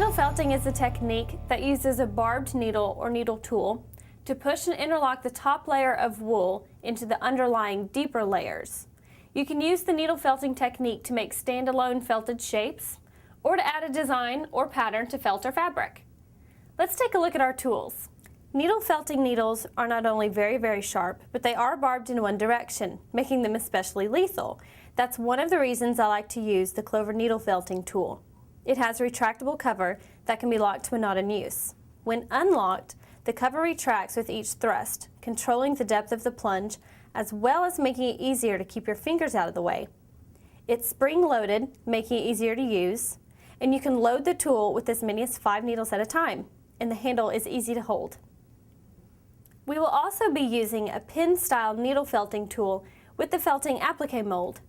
Needle felting is a technique that uses a barbed needle or needle tool to push and interlock the top layer of wool into the underlying deeper layers. You can use the needle felting technique to make standalone felted shapes or to add a design or pattern to felter fabric. Let's take a look at our tools. Needle felting needles are not only very sharp, but they are barbed in one direction, making them especially lethal. That's one of the reasons I like to use the Clover needle felting tool. It has a retractable cover that can be locked when not in use. When unlocked, the cover retracts with each thrust, controlling the depth of the plunge, as well as making it easier to keep your fingers out of the way. It's spring-loaded, making it easier to use, and you can load the tool with as many as 5 needles at a time, and the handle is easy to hold. We will also be using a pin-style needle felting tool with the felting applique mold.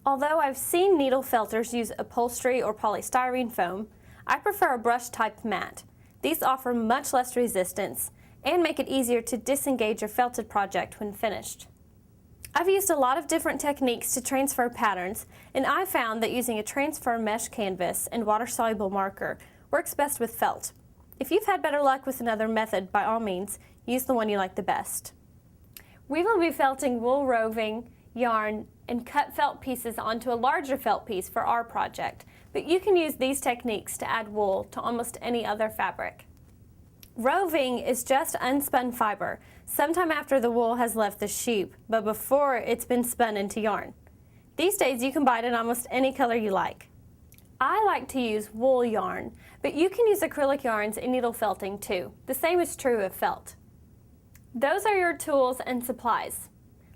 Although I've seen needle felters use upholstery or polystyrene foam, I prefer a brush-type mat. These offer much less resistance and make it easier to disengage your felted project when finished. I've used a lot of different techniques to transfer patterns, and I found that using a transfer mesh canvas and water-soluble marker works best with felt. If you've had better luck with another method, by all means, use the one you like the best. We will be felting wool roving, yarn, and cut felt pieces onto a larger felt piece for our project, but you can use these techniques to add wool to almost any other fabric. Roving is just unspun fiber, sometime after the wool has left the sheep, but before it's been spun into yarn. These days you can buy it in almost any color you like. I like to use wool yarn, but you can use acrylic yarns in needle felting too. The same is true of felt. Those are your tools and supplies.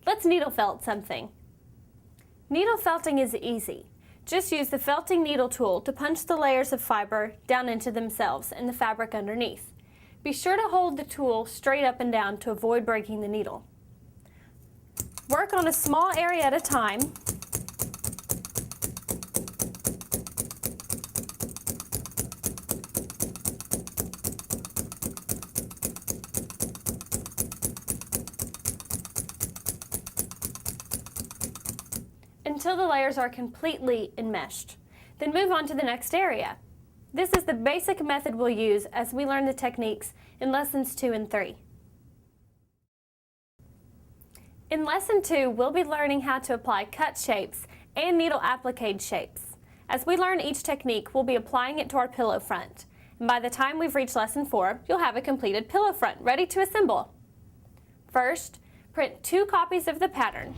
Let's needle felt something. Needle felting is easy. Just use the felting needle tool to punch the layers of fiber down into themselves and the fabric underneath. Be sure to hold the tool straight up and down to avoid breaking the needle. Work on a small area at a time. Until the layers are completely enmeshed. Then move on to the next area. This is the basic method we'll use as we learn the techniques in lessons 2 and 3. In lesson 2, we'll be learning how to apply cut shapes and needle applique shapes. As we learn each technique, we'll be applying it to our pillow front. And by the time we've reached lesson 4, you'll have a completed pillow front ready to assemble. First, print 2 copies of the pattern.